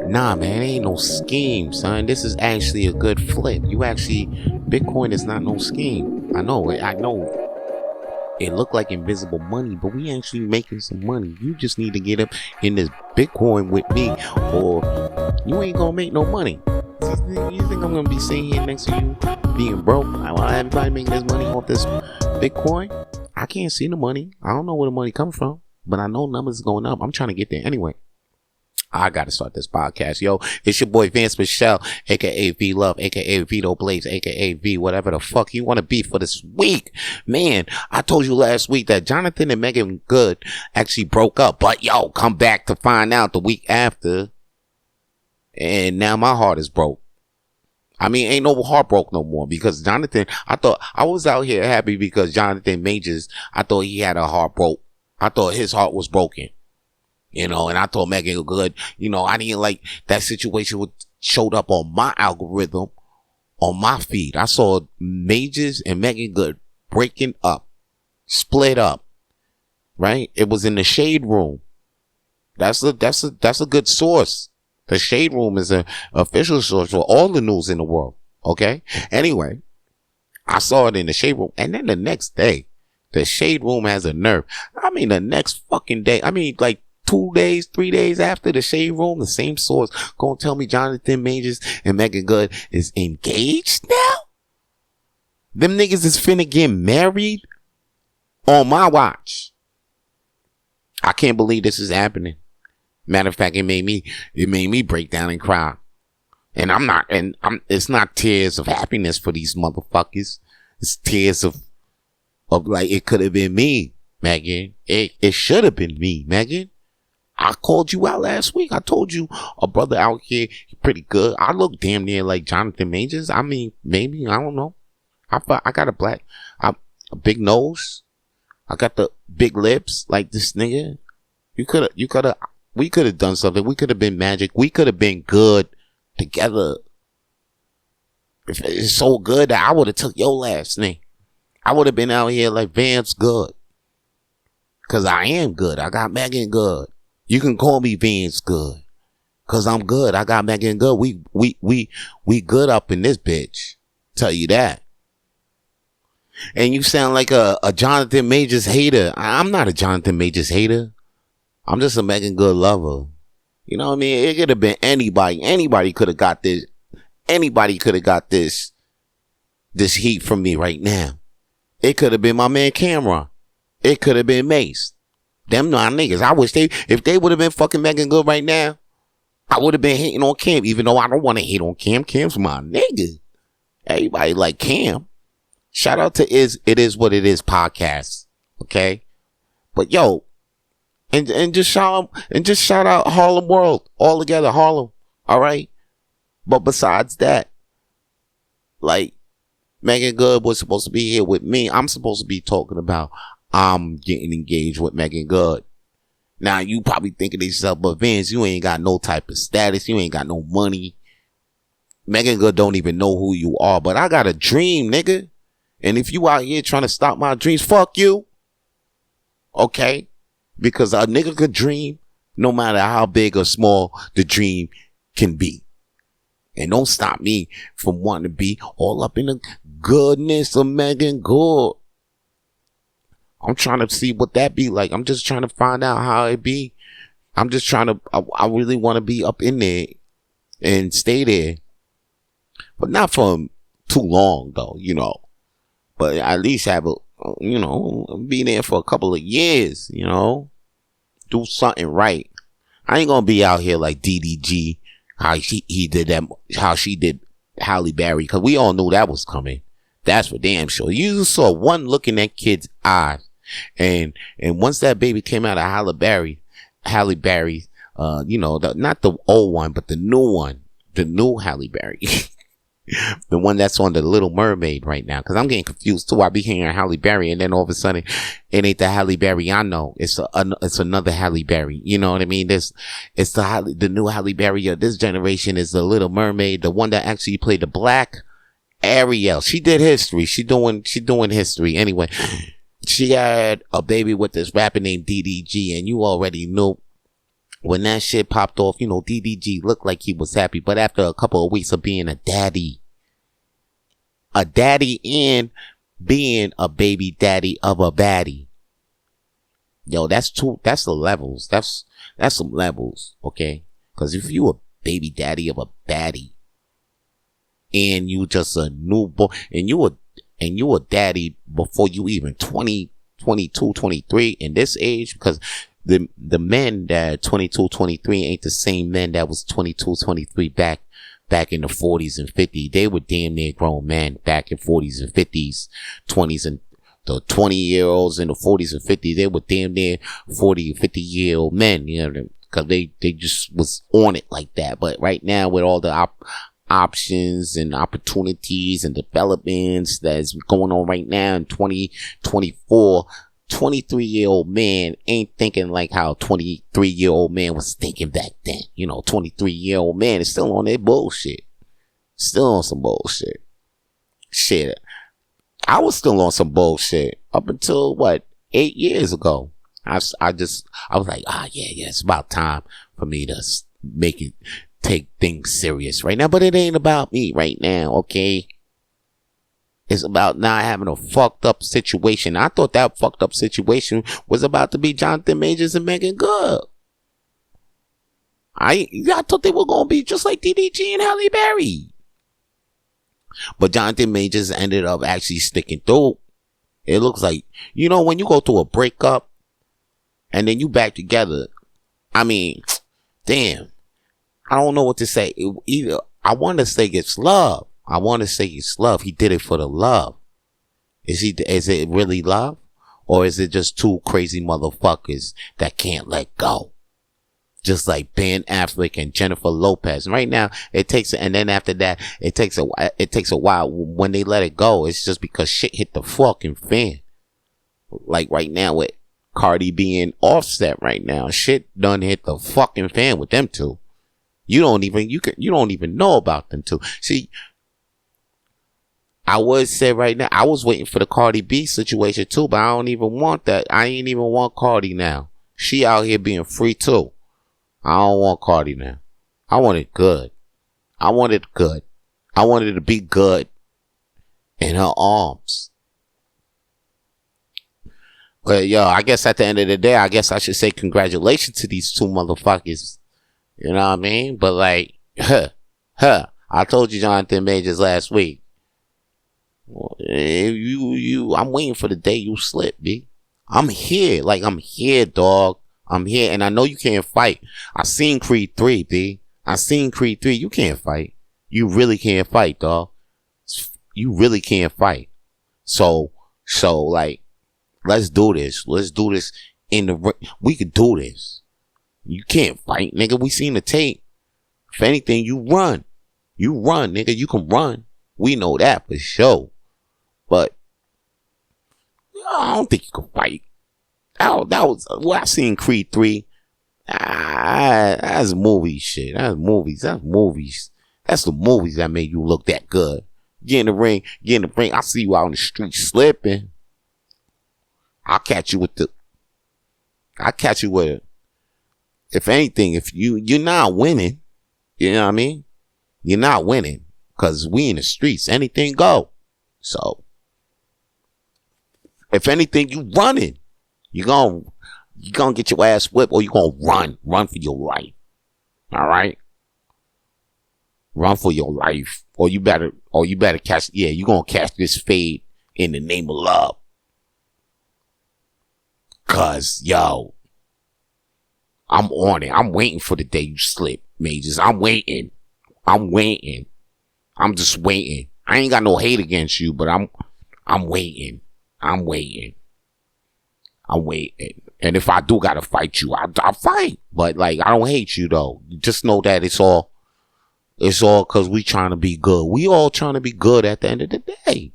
Nah, man, it ain't no scheme, son. This is actually a good flip. Bitcoin is not no scheme. I know. It looked like invisible money, but we actually making some money. You just need to get up in this Bitcoin with me, or you ain't gonna make no money. You think I'm gonna be sitting here next to you being broke while everybody making this money off this Bitcoin? I can't see the money. I don't know where the money comes from, but I know numbers going up. I'm trying to get there anyway. I gotta start this podcast, yo. It's your boy Vance Michelle, aka V Love, aka Vito Blaze, aka V whatever the fuck you want to be for this week. Man, I told you last week that Jonathon and Megan Good actually broke up, but yo, come back to find out the week after, and now my heart is broke. I mean, ain't no heart broke no more, because Jonathon, I thought I was out here happy because Jonathon Majors, I thought he had a heart broke. I thought his heart was broken. And I told Megan Good, I didn't like that situation showed up on my algorithm, on my feed. I saw Majors and Megan Good breaking up, split up, right? It was in the Shade Room. That's a good source. The Shade Room is an official source for all the news in the world. Okay. Anyway, I saw it in the Shade Room. And then the next day, the Shade Room has a nerve. I mean, the next fucking day, like 2 days, 3 days after the Shade Room, the same source gonna tell me Jonathon Majors and Megan Good is engaged now? Them niggas is finna get married on my watch. I can't believe this is happening. Matter of fact, it made me break down and cry. And it's not tears of happiness for these motherfuckers. It's tears of like, it could have been me, Megan. It should have been me, Megan. I called you out last week. I told you a brother out here, pretty good. I look damn near like Jonathon Majors. I mean, maybe, I don't know. I got a big nose. I got the big lips like this nigga. We could have done something. We could have been magic. We could have been good together. If it's so good that I would have took your last name. I would have been out here like Vance Good. Cause I am good. I got Megan Good. You can call me Vance Good, cause I'm good. I got Megan Good. We good up in this bitch. Tell you that. And you sound like a Jonathon Majors hater. I'm not a Jonathon Majors hater. I'm just a Megan Good lover. You know what I mean? It could have been anybody. Anybody could have got this. Anybody could have got this heat from me right now. It could have been my man Cameron. It could have been Mace. Them my niggas. I wish if they would have been fucking Megan Good right now, I would have been hating on Cam, even though I don't want to hate on Cam. Cam's my nigga. Everybody like Cam. Shout out to It Is What It Is podcast. Okay? But yo, and just shout out Harlem World. All together, Harlem. Alright? But besides that, like, Megan Good was supposed to be here with me. I'm supposed to be talking about I'm getting engaged with Megan Good. Now, you probably thinking to yourself, but Vince, you ain't got no type of status. You ain't got no money. Megan Good don't even know who you are. But I got a dream, nigga. And if you out here trying to stop my dreams, fuck you. Okay? Because a nigga could dream no matter how big or small the dream can be. And don't stop me from wanting to be all up in the goodness of Megan Good. I'm trying to see what that be like. I'm just trying to find out how it be. I'm just trying to, I really want to be up in there and stay there. But not for too long though, But at least have be there for a couple of years, Do something right. I ain't gonna be out here like DDG, how he did that, how she did Halle Berry, because we all knew that was coming. That's for damn sure. You saw one look in that kid's eyes. And once that baby came out of Halle Berry, not the old one, but the new one, the new Halle Berry, the one that's on the Little Mermaid right now. Cause I'm getting confused too. I be hearing Halle Berry and then all of a sudden it ain't the Halle Berry I know. It's another Halle Berry. You know what I mean? It's the new Halle Berry of this generation is the Little Mermaid, the one that actually played the black Ariel. She did history. She doing history. Anyway, she had a baby with this rapper named DDG, and you already knew When that shit popped off, DDG looked like he was happy. But after a couple of weeks of being a daddy and being a baby daddy of a baddie, yo, that's the levels. That's some levels, okay? Because if you a baby daddy of a baddie and you just a newborn and you a daddy before you even 20, 22, 23 in this age, because the men that 22, 23 ain't the same men that was 22, 23 back in the 40s and 50s. They were damn near grown men back in 40s and 50s, 20s, and the 20-year-olds in the 40s and 50s, they were damn near 40 or 50-year-old men, because they just was on it like that. But right now, with all the options and opportunities and developments that's going on right now in 2024, 23-year-old man ain't thinking like how 23-year-old man was thinking back then. 23-year-old man is still on that bullshit. Still on some bullshit. Shit. I was still on some bullshit up until 8 years ago. I was like, yeah, it's about time for me to take things serious right now. But it ain't about me right now, okay? It's about not having a fucked up situation. I thought that fucked up situation was about to be Jonathon Majors and Megan Good. I thought they were going to be just like DDG and Halle Berry. But Jonathon Majors ended up actually sticking through. It looks like, when you go through a breakup and then you back together, I mean, damn, I don't know what to say. Either I want to say it's love. He did it for the love. Is it really love? Or is it just two crazy motherfuckers that can't let go? Just like Ben Affleck and Jennifer Lopez. Right now, and then after that, it takes a while when they let it go. It's just because shit hit the fucking fan. Like right now with Cardi B and Offset right now, shit done hit the fucking fan with them two. You don't even know about them two. See, I would say right now, I was waiting for the Cardi B situation too, but I don't even want that. I ain't even want Cardi now. She out here being free too. I don't want Cardi now. I want it good. I want it to be good in her arms. But yo, I guess at the end of the day, I guess I should say congratulations to these two motherfuckers. You know what I mean? But like, I told you Jonathon Majors last week. I'm waiting for the day you slip, B. I'm here, dog. I'm here, and I know you can't fight. I seen Creed 3, B. You can't fight. You really can't fight, dog. You really can't fight. So, like, let's do this. Let's do this in the ring. We could do this. You can't fight, nigga. We seen the tape. If anything, you run. You run, nigga. You can run. We know that for sure. But I don't think you can fight. That was what I seen Creed 3. That's movie shit. That's movies. That's the movies that made you look that good. Get in the ring. I see you out on the street slipping. I'll catch you with it. If anything, if you're not winning, you know what I mean? You're not winning. Cause we in the streets. Anything go. So if anything, you running. You're gonna get your ass whipped, or you're gonna run for your life. All right? Run for your life. Or you better catch, you're gonna catch this fade in the name of love. Cause, yo, I'm on it. I'm waiting for the day you slip, Majors. I'm waiting. I'm just waiting. I ain't got no hate against you, but I'm waiting. And if I do gotta fight you, I'll fight. But like, I don't hate you though. Just know that it's all cause we trying to be good. We all trying to be good at the end of the day.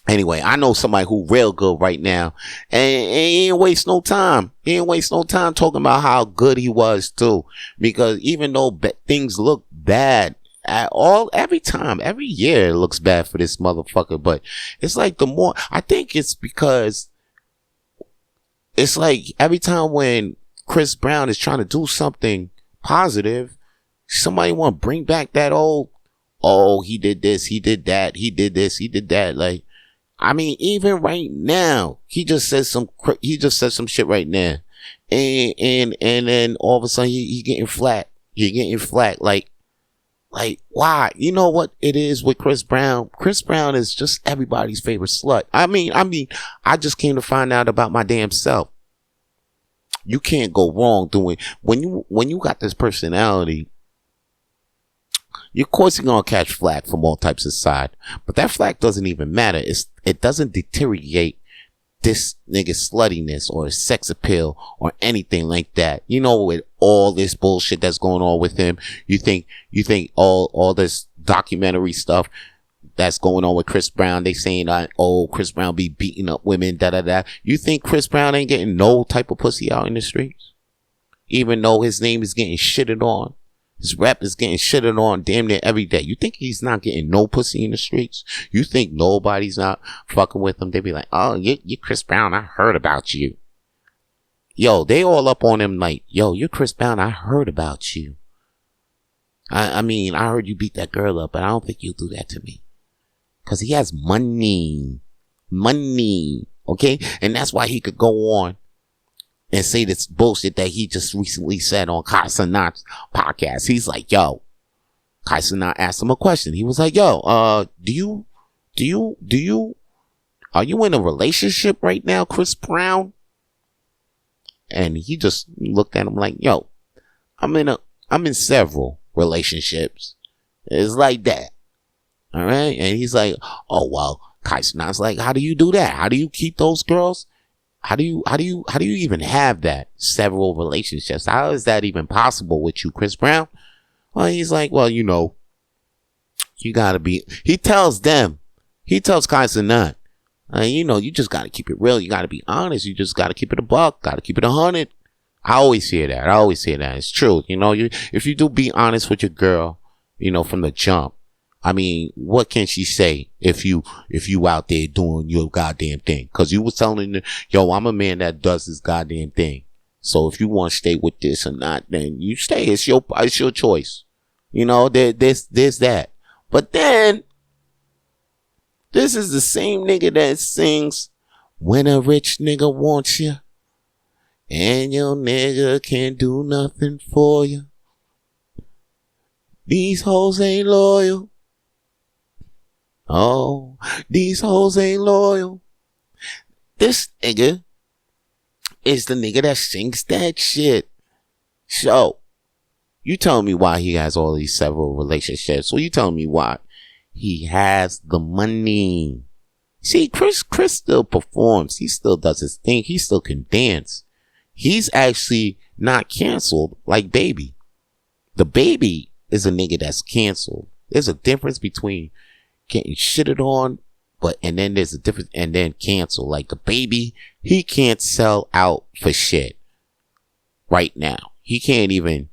Anyway, I know somebody who real good right now, and he ain't waste no time. He ain't waste no time talking about how good he was too. Because even though things look bad every year it looks bad for this motherfucker, but it's like I think it's because it's like every time when Chris Brown is trying to do something positive, somebody want to bring back that old, oh, he did this, he did that, he did this, he did that. Like, I mean, even right now, he just said some shit right now. And then all of a sudden he getting flat. He getting flat. Like, why? You know what it is with Chris Brown? Chris Brown is just everybody's favorite slut. I mean, I just came to find out about my damn self. You can't go wrong doing, when you got this personality, of course you're gonna catch flack from all types of side. But that flack doesn't even matter. It doesn't deteriorate this nigga's sluttiness or his sex appeal or anything like that. You know, with all this bullshit that's going on with him, you think all this documentary stuff that's going on with Chris Brown, they saying, oh, Chris Brown be beating up women, da. You think Chris Brown ain't getting no type of pussy out in the streets? Even though his name is getting shitted on. His rap is getting shitted on damn near every day. You think he's not getting no pussy in the streets? You think nobody's not fucking with him? They be like, oh, you Chris Brown, I heard about you. Yo, they all up on him like, yo, you're Chris Brown, I heard about you. I mean, I heard you beat that girl up, but I don't think you'll do that to me. Because he has money. Money. Okay? And that's why he could go on and say this bullshit that he just recently said on Kai Cenat's podcast. He's like, yo, Kai Cenat asked him a question. He was like, yo, are you in a relationship right now, Chris Brown? And he just looked at him like, yo, I'm in several relationships. It's like that. All right. And he's like, oh, well, Kai Cenat's like, how do you do that? How do you keep those girls? How do you even have that several relationships? How is that even possible with you, Chris Brown? Well, he's like, well, you know, you gotta be, he tells Kai Cenat, you know, you just gotta keep it real. You gotta be honest. You just gotta keep it a buck. Gotta keep it 100. I always hear that. It's true. You know, if you do be honest with your girl, you know, from the jump, I mean, what can she say if you out there doing your goddamn thing? Cause you was telling her, yo, I'm a man that does this goddamn thing. So if you want to stay with this or not, then you stay. It's your choice. You know, there's that. But then, this is the same nigga that sings, when a rich nigga wants you, and your nigga can't do nothing for you. These hoes ain't loyal. Oh, these hoes ain't loyal. This nigga is the nigga that sings that shit. So, you tell me why he has all these several relationships. Well, you tell me why. He has the money. See, Chris still performs. He still does his thing. He still can dance. He's actually not canceled like Baby. The Baby is a nigga that's canceled. There's a difference between getting shitted on, and then there's a difference, and then cancel. Like the Baby, he can't sell out for shit right now. He can't even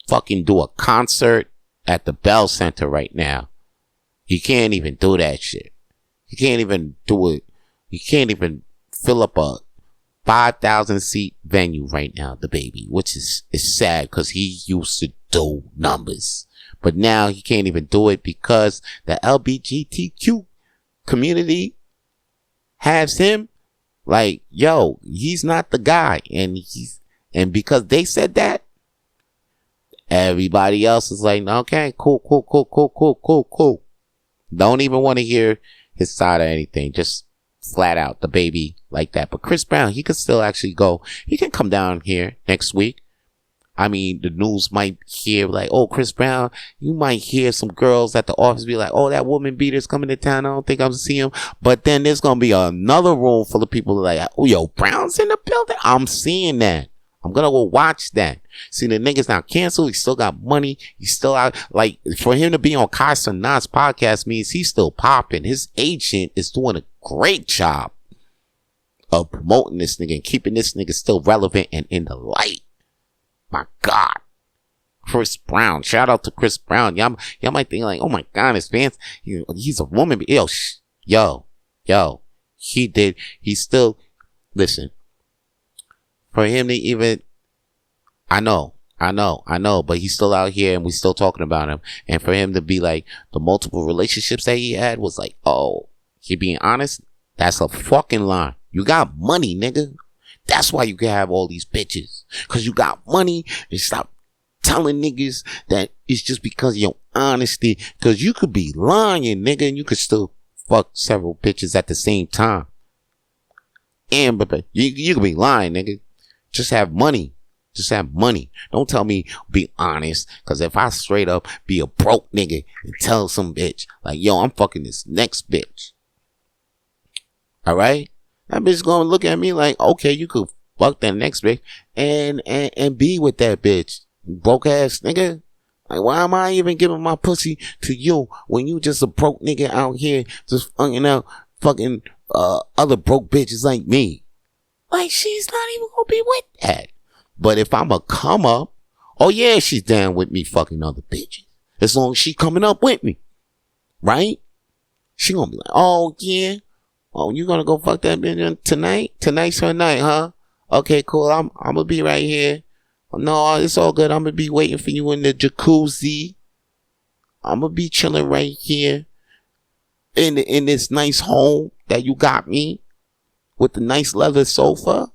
fucking do a concert at the Bell Center right now. He can't even do that shit. He can't even do it. He can't even fill up a 5,000 seat venue right now, the Baby, which is sad because he used to do numbers. But now he can't even do it because the LGBTQ community has him like, yo, he's not the guy. And because they said that, everybody else is like, okay, cool. Don't even want to hear his side or anything. Just flat out the Baby like that. But Chris Brown, he could still actually go. He can come down here next week. I mean, the news might hear like, oh, Chris Brown, you might hear some girls at the office be like, oh, that woman beater's coming to town. I don't think I'm see him. But then there's going to be another room full of people like, oh, yo, Brown's in the building. I'm seeing that. I'm going to go watch that. See, the nigga's not canceled. He still got money. He's still out. Like, for him to be on Kai Cenat's podcast means he's still popping. His agent is doing a great job of promoting this nigga and keeping this nigga still relevant and in the light. My God. Chris Brown. Shout out to Chris Brown. Y'all might think like, oh my God, it's Vance. He's a woman. Yo. He still, listen, For him to even, I know, but he's still out here and we still talking about him. And for him to be like, the multiple relationships that he had was like, oh, he being honest, that's a fucking lie. You got money, nigga. That's why you can have all these bitches. Cause you got money, and stop telling niggas that it's just because of your honesty. Cause you could be lying, nigga, and you could still fuck several bitches at the same time. And but you could be lying, nigga. Just have money. Just have money. Don't tell me be honest. Cause if I straight up be a broke nigga and tell some bitch like, yo, I'm fucking this next bitch. Alright? That bitch gonna look at me like, okay, you could fuck that next bitch and be with that bitch. Broke ass nigga. Like, why am I even giving my pussy to you when you just a broke nigga out here just fucking out fucking other broke bitches like me? Like, she's not even gonna be with that. But if I'm a come up, oh yeah, she's down with me fucking other bitches. As long as she coming up with me. Right? She gonna be like, oh yeah. Oh, you gonna go fuck that bitch tonight? Tonight's her night, huh? Okay, cool. I'm gonna be right here. No, it's all good. I'm gonna be waiting for you in the jacuzzi. I'm gonna be chilling right here in this nice home that you got me with the nice leather sofa.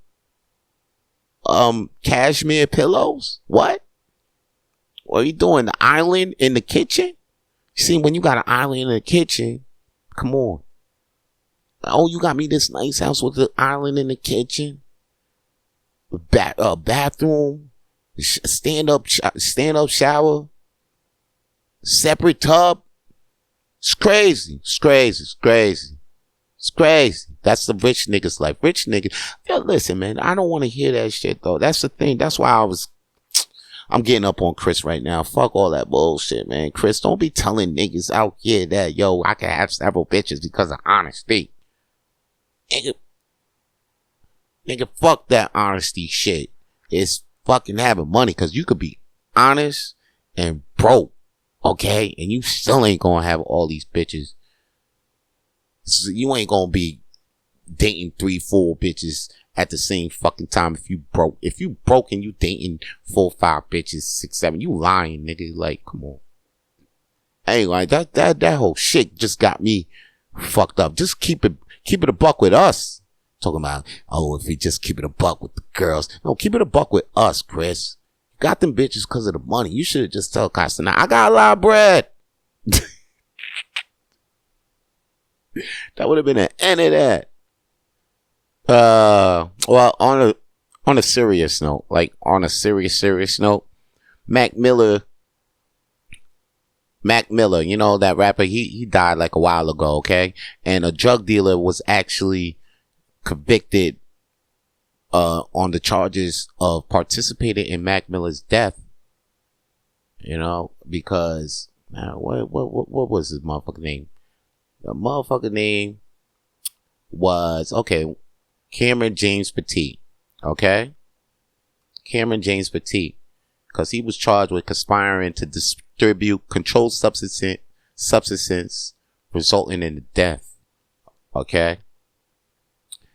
Cashmere pillows. What are you doing? The island in the kitchen? See, when you got an island in the kitchen, come on. Oh, you got me this nice house with the island in the kitchen, bathroom, stand up shower, separate tub. It's crazy. That's the rich niggas life. Rich niggas. Yo, listen, man, I don't want to hear that shit though. That's the thing. That's why I'm getting up on Chris right now. Fuck all that bullshit, man. Chris, don't be telling niggas out here that, yo, I can have several bitches because of honesty. Nigga, fuck that honesty shit. It's fucking having money, cause you could be honest and broke, okay? And you still ain't gonna have all these bitches. So you ain't gonna be dating 3-4 bitches at the same fucking time if you broke. If you broke and you dating 4-5 bitches, 6-7, you lying, nigga. Like, come on. Anyway, that whole shit just got me fucked up. Just keep it a buck with us. Talking about, oh, if we just keep it a buck with the girls. No, keep it a buck with us, Chris. You got them bitches because of the money. You should have just told Costana, I got a lot of bread. That would have been the end of that. Well, on a serious note, Mac Miller, you know, that rapper, he died like a while ago, okay? And a drug dealer was actually convicted on the charges of participating in Mac Miller's death. You know, because what was his motherfucking name? The motherfucking name was, okay, Cameron James Petit. Okay? Cameron James Petit. Because he was charged with conspiring to distribute controlled substances resulting in the death. Okay?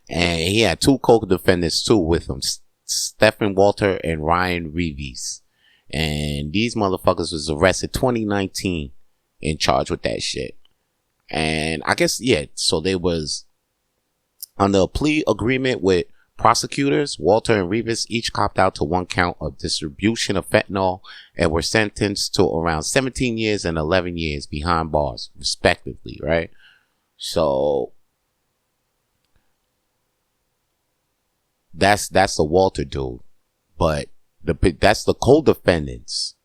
And he had 2 co-defendants too with him. Stephen Walter and Ryan Reeves. And these motherfuckers was arrested 2019 and charged with that shit. And I guess, yeah, so they was under a plea agreement with prosecutors. Walter and Reeves each copped out to 1 count of distribution of fentanyl and were sentenced to around 17 years and 11 years behind bars, respectively, right? So that's the Walter dude, but that's the co-defendants.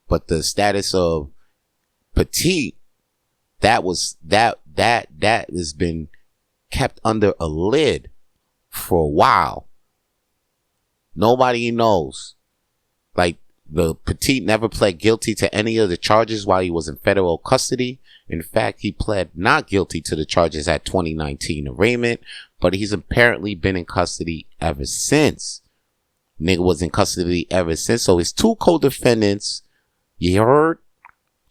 But the status of Petit, that has been kept under a lid for a while. Nobody knows. Like, the Petit never pled guilty to any of the charges while he was in federal custody. In fact, he pled not guilty to the charges at 2019 arraignment, but he's apparently been in custody ever since. Nigga was in custody ever since. So his 2 co-defendants, you heard?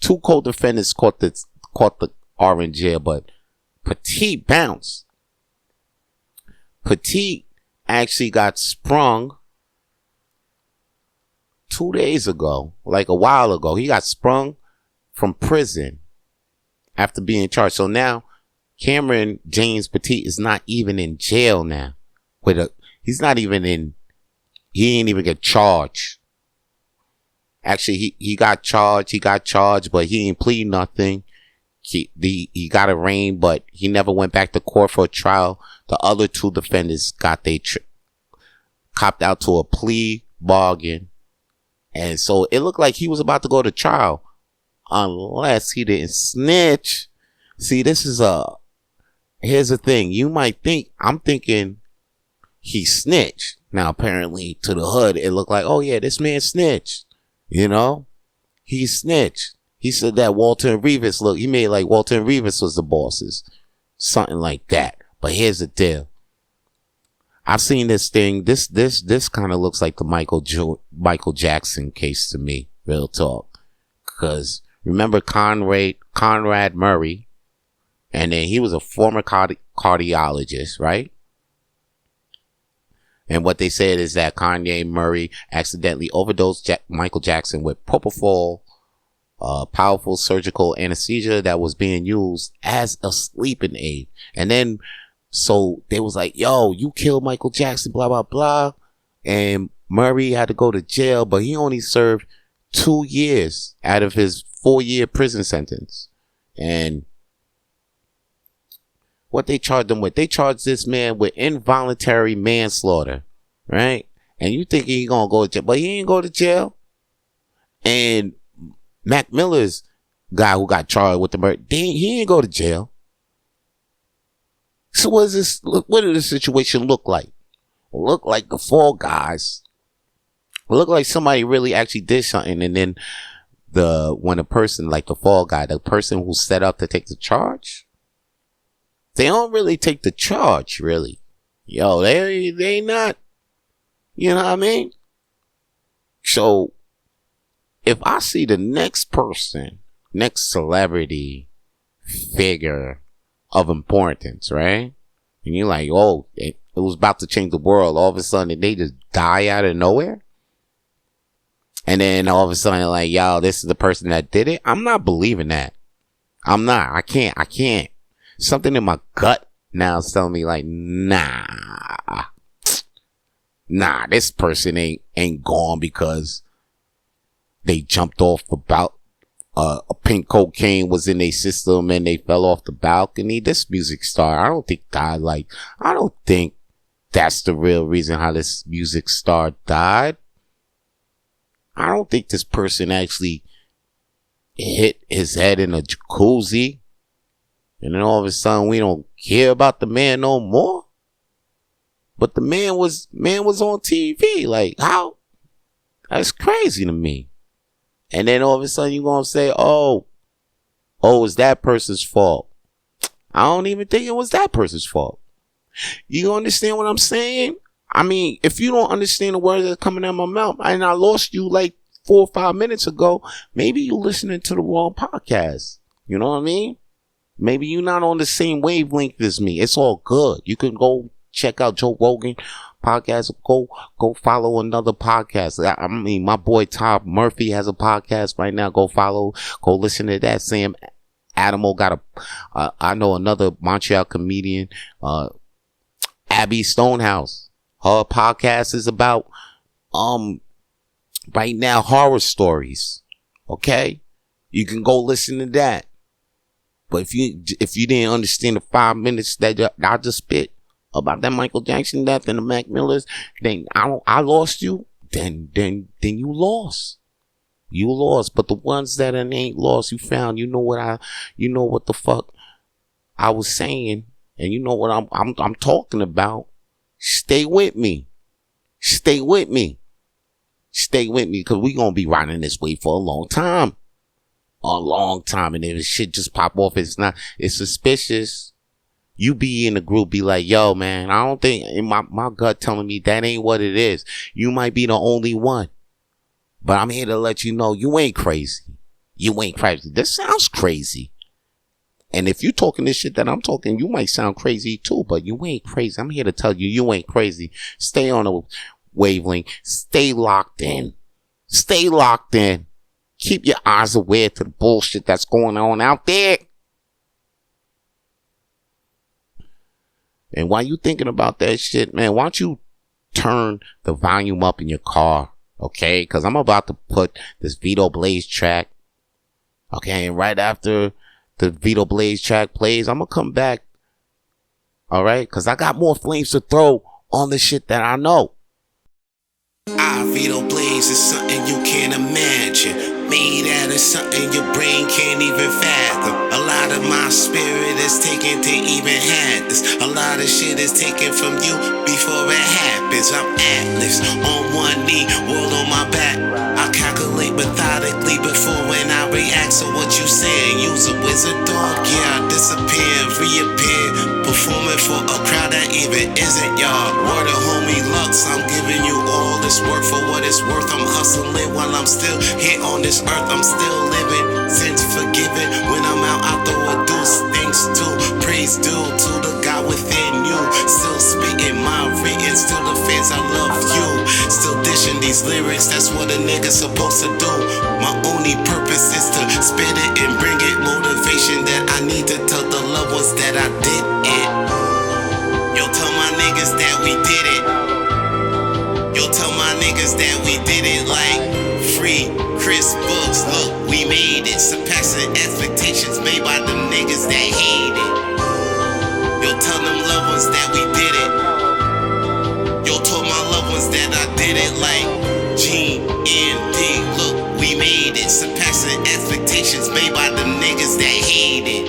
2 co-defendants caught the R in jail, but Petit bounced. Petit actually got sprung 2 days ago, like a while ago, he got sprung from prison after being charged. So now Cameron James Petit is not even in jail now. He ain't even get charged. Actually, he got charged, but he ain't plead nothing. He got arraigned, but he never went back to court for a trial. The other two defendants copped out to a plea bargain. And so it looked like he was about to go to trial unless he didn't snitch. See, here's the thing. You might think, I'm thinking he snitched. Now, apparently to the hood, it looked like, oh yeah, this man snitched. You know, he snitched. He said that Walter and Revis, he made like Walter and Revis was the bosses. Something like that. But here's the deal. I've seen this thing. This kind of looks like the Michael Jackson case to me. Real talk. Because remember Conrad Murray, and then he was a former cardiologist, right? And what they said is that Kanye Murray accidentally overdosed Michael Jackson with propofol, powerful surgical anesthesia that was being used as a sleeping aid. And then, so they was like, yo, you killed Michael Jackson, blah, blah, blah. And Murray had to go to jail, but he only served 2 years out of his 4-year prison sentence. And what they charged him with? They charged this man with involuntary manslaughter, right? And you think he gonna go to jail, but he ain't go to jail. And Mac Miller's guy who got charged with the murder, he ain't go to jail. So what did this situation look like? Look like the Fall Guys. Look like somebody really actually did something, and then when a person like the Fall Guy, the person who set up to take the charge, they don't really take the charge, really. Yo, they not, you know what I mean? So, if I see the next celebrity figure of importance, right? And you're like, oh, it was about to change the world. All of a sudden, they just die out of nowhere. And then all of a sudden, like, yo, this is the person that did it. I'm not believing that. I'm not. I can't. Something in my gut now is telling me like, nah, this person ain't gone because they jumped off about a pink cocaine was in their system and they fell off the balcony. This music star, I don't think died. I don't think that's the real reason how this music star died. I don't think this person actually hit his head in a jacuzzi. And then all of a sudden we don't care about the man no more. But the man was on TV. Like, how? That's crazy to me. And then all of a sudden you're going to say, oh, it's that person's fault. I don't even think it was that person's fault. You understand what I'm saying? I mean, if you don't understand the words that are coming out of my mouth, and I lost you like 4 or 5 minutes ago, maybe you're listening to the wrong podcast. You know what I mean? Maybe you're not on the same wavelength as me. It's all good. You can go check out Joe Rogan podcast. Go follow another podcast. I mean, my boy Tom Murphy has a podcast right now. Go listen to that. Sam Adamo got I know another Montreal comedian, Abby Stonehouse. Her podcast is about, right now, horror stories. Okay? You can go listen to that. But if you didn't understand the 5 minutes that I just spit about that Michael Jackson death and the Mac Millers, then I lost you. Then you lost. You lost. But the ones that ain't lost, you found. You know what the fuck I was saying, and you know what I'm talking about. Stay with me. Stay with me. Stay with me, because we gonna be riding this way for a long time. A long time. And if shit just pop off, it's suspicious. You be in the group, be like, yo, man, I don't think, in my gut telling me that ain't what it is. You might be the only one. But I'm here to let you know you ain't crazy. You ain't crazy. This sounds crazy. And if you talking this shit that I'm talking, you might sound crazy too, but you ain't crazy. I'm here to tell you, you ain't crazy. Stay on a wavelength. Stay locked in. Stay locked in. Keep your eyes aware to the bullshit that's going on out there. And while you thinking about that shit, man, why don't you turn the volume up in your car, okay? Because I'm about to put this Vito Blaze track, okay? And right after the Vito Blaze track plays, I'm going to come back, all right? Because I got more flames to throw on the shit that I know. Vito Blaze is something you can't imagine. Made out of something your brain can't even fathom. A lot of my spirit is taken to even have this. A lot of shit is taken from you before it happens. I'm Atlas on one knee, world on my back. I calculate methodically before when I react. So what you saying? Use a wizard dog? Yeah, I disappear, reappear. Performing for a crowd that even isn't y'all. Word of homie Lux, I'm giving you all this work for what it's worth. I'm hustling while I'm still here on this earth. I'm still living, sins forgiven. When I'm out, I throw a deuce. Thanks to, praise due to the God within you. Still spitting my written, still the fans, I love you. Still dishing these lyrics, that's what a nigga's supposed to do. My only purpose is to spit it and bring it motivation that I need to tell the loved ones that I did it. Yo, tell my niggas that we did it. Yo, tell my niggas that we did it like free Chris books. Look, we made it, surpassing expectations made by them niggas that hate it. Yo, tell them loved ones that we did it. Yo, told my loved ones that I did it like GND. Look, we made it, surpassing expectations made by them niggas that hate it.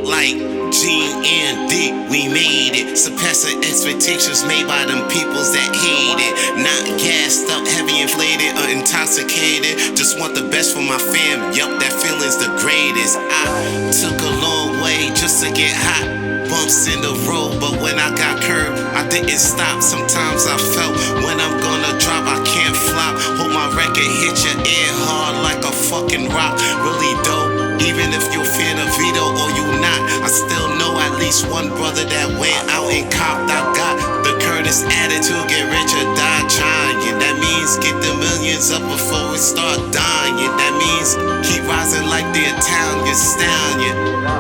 Like GND, we made it, surpassing expectations made by them peoples that hate it. Not gassed up, heavy inflated, or intoxicated. Just want the best for my fam, yup, that feeling's the greatest. I took a long way just to get hot. Bumps in the road, but when I got curved, I didn't stop. Sometimes I felt when I'm gonna drop, I can't flop. Hope my record hit your ear hard like a fucking rock. Really dope. Even if you're a fan of Vito or you not, I still know at least one brother that went out and copped. I got the Curtis attitude, get rich or die trying. That means get the millions up before we start dying. That means keep rising like the Italian stallion.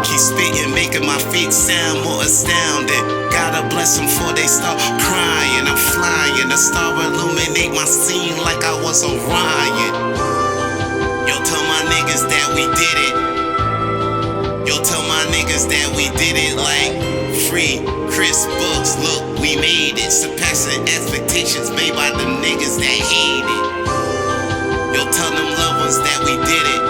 Keep spitting, making my feet sound more astounding. Gotta bless them before they start crying. I'm flying, the star illuminate my scene like I was Orion. Yo, tell my niggas that we did it. Yo, tell my niggas that we did it like free Chris books. Look, we made it, surpassing expectations made by them niggas that hate it. Yo, tell them loved ones that we did it.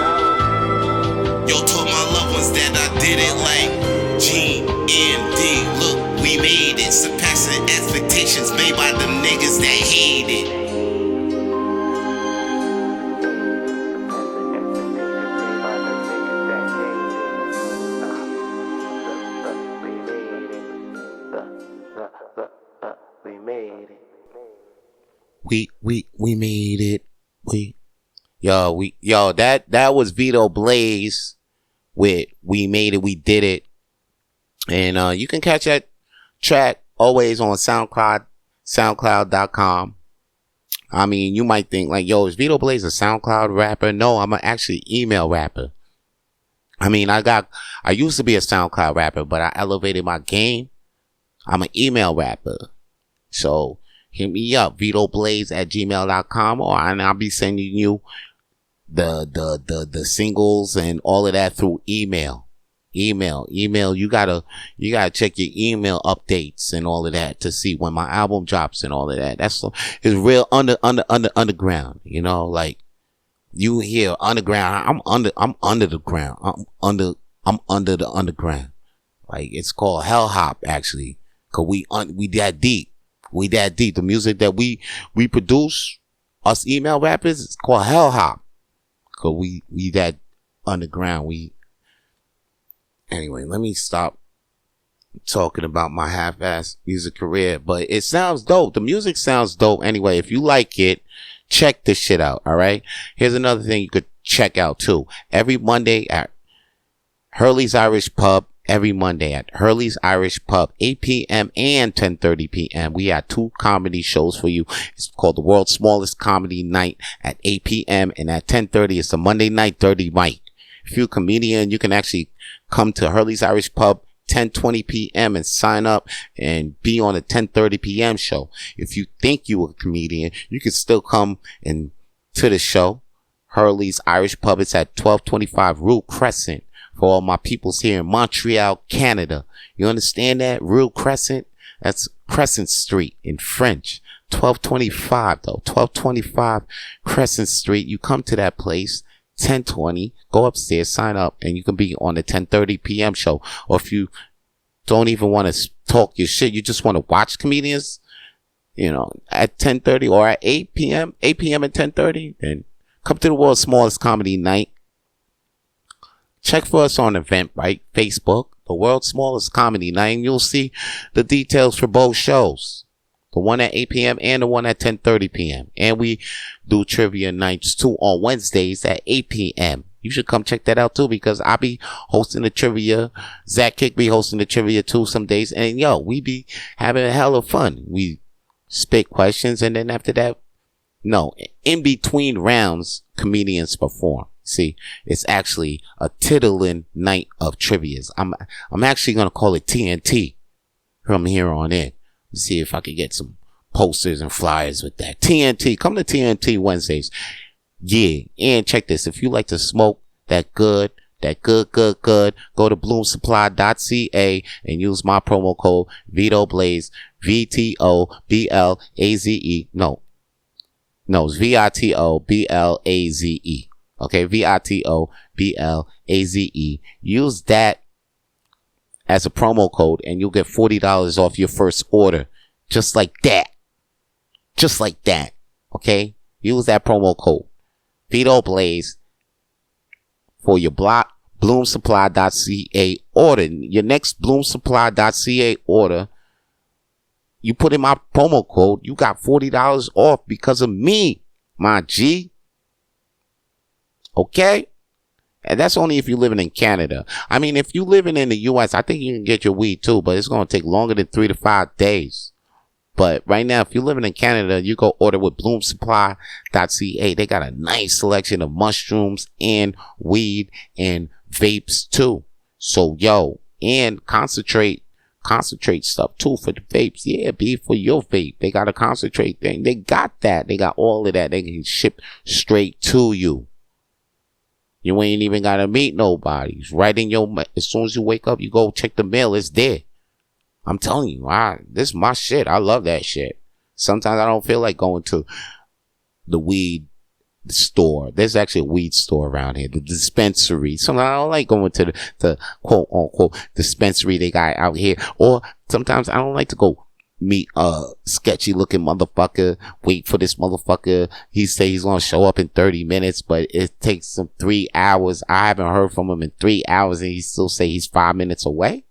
Yo, told my loved ones that I did it like GND. Look, we made it, surpassing expectations made by them niggas that hate it. We made it. That was Vito Blaze with We Made It, We Did It. And you can catch that track always on SoundCloud, soundcloud.com. I mean, you might think like, yo, is Vito Blaze a SoundCloud rapper? No, I'm an actually email rapper. I mean, I used to be a SoundCloud rapper, but I elevated my game. I'm an email rapper. So hit me up, vitoblaze@gmail.com, and I'll be sending you the singles and all of that through email. Email. You gotta check your email updates and all of that to see when my album drops and all of that. It's real underground, you know, like you hear underground. I'm under the ground. I'm under the underground. Like it's called Hell Hop actually, cause we that deep. We that deep. The music that we produce, us email rappers, it's called Hell Hop. Cause we that underground. Anyway, let me stop talking about my half-ass music career. But it sounds dope. The music sounds dope. Anyway, if you like it, check this shit out. All right. Here's another thing you could check out too. Every Monday at Hurley's Irish Pub every Monday at Hurley's Irish Pub, 8 p.m. and 10:30 p.m. We have 2 comedy shows for you. It's called the World's Smallest Comedy Night at 8 p.m. and at 10:30 it's a Monday Night Dirty Mic. If you're a comedian, you can actually come to Hurley's Irish Pub 10:20 p.m. and sign up and be on the 10:30 p.m. show. If you think you're a comedian, you can still come and to the show. Hurley's Irish Pub. It's at 1225 Rue Crescent. For all my peoples here in Montreal, Canada. You understand that? Rue Crescent? That's Crescent Street in French. 1225 though. 1225 Crescent Street. You come to that place. 10:20. Go upstairs, sign up, and you can be on the 10:30 p.m. show. Or if you don't even want to talk your shit, you just want to watch comedians, at 10:30 or at 8 p.m. and 10:30, then come to the World's Smallest Comedy Night. Check for us on Eventbrite, Facebook, the World's Smallest Comedy Night, and you'll see the details for both shows. The one at 8 p.m. and the one at 10:30 p.m. And we do trivia nights too on Wednesdays at 8 p.m. You should come check that out too, because I'll be hosting the trivia. Zach Kick be hosting the trivia too some days. And we be having a hell of fun. We spit questions, and then after that, in between rounds, comedians perform. See, it's actually a tiddling night of trivias. I'm actually going to call it TNT from here on in. See if I can get some posters and flyers with that. TNT. Come to TNT Wednesdays. Yeah. And check this. If you like to smoke that good, go to bloomsupply.ca and use my promo code VitoBlaze, VTOBLAZE. No, it's VITOBLAZE. Okay, VITOBLAZE. Use that as a promo code and you'll get $40 off your first order. Just like that. Okay? Use that promo code. Vito Blaze for your bloomsupply.ca order. Your next bloomsupply.ca order, you put in my promo code, you got $40 off because of me, my G. Okay? And that's only if you're living in Canada. I mean, if you're living in the U.S., I think you can get your weed too, but it's going to take longer than 3 to 5 days. But right now, if you're living in Canada, you go order with bloomsupply.ca. They got a nice selection of mushrooms and weed and vapes too. So, and concentrate stuff too for the vapes. Yeah, be for your vape. They got a concentrate thing. They got that. They got all of that. They can ship straight to you. You ain't even got to meet nobody. It's right in as soon as you wake up, you go check the mail. It's there. I'm telling you, this is my shit. I love that shit. Sometimes I don't feel like going to the weed store. There's actually a weed store around here. The dispensary. Sometimes I don't like going to the quote unquote dispensary they got out here. Or sometimes I don't like to go meet a sketchy looking motherfucker, wait for this motherfucker. He say he's gonna show up in 30 minutes, but it takes him 3 hours. I haven't heard from him in 3 hours and he still say he's 5 minutes away.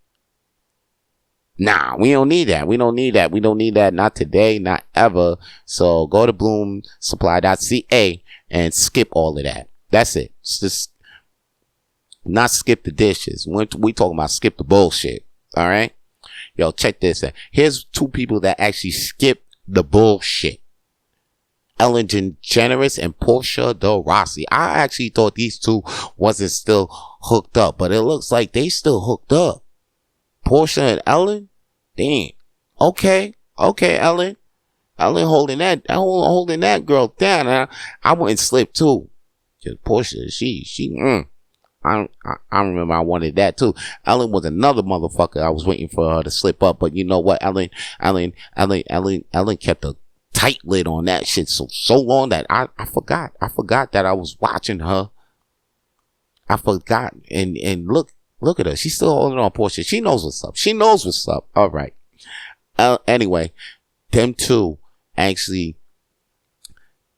Nah, we don't need that. We don't need that. Not today, not ever. So go to bloomsupply.ca and skip all of that. That's it. It's just not skip the dishes. We talking about skip the bullshit. All right. Yo, check this out. Here's 2 people that actually skip the bullshit. Ellen DeGeneres and Portia de Rossi. I actually thought these 2 wasn't still hooked up, but it looks like they still hooked up. Portia and Ellen? Damn. Okay, Ellen. Ellen holding that girl down. I wouldn't slip too. Cause Portia, I remember I wanted that too. Ellen was another motherfucker. I was waiting for her to slip up, but you know what? Ellen kept a tight lid on that shit so long that I forgot that I was watching her. I forgot, and look at her. She's still holding on Portia. She knows what's up. All right. Anyway, them 2 actually.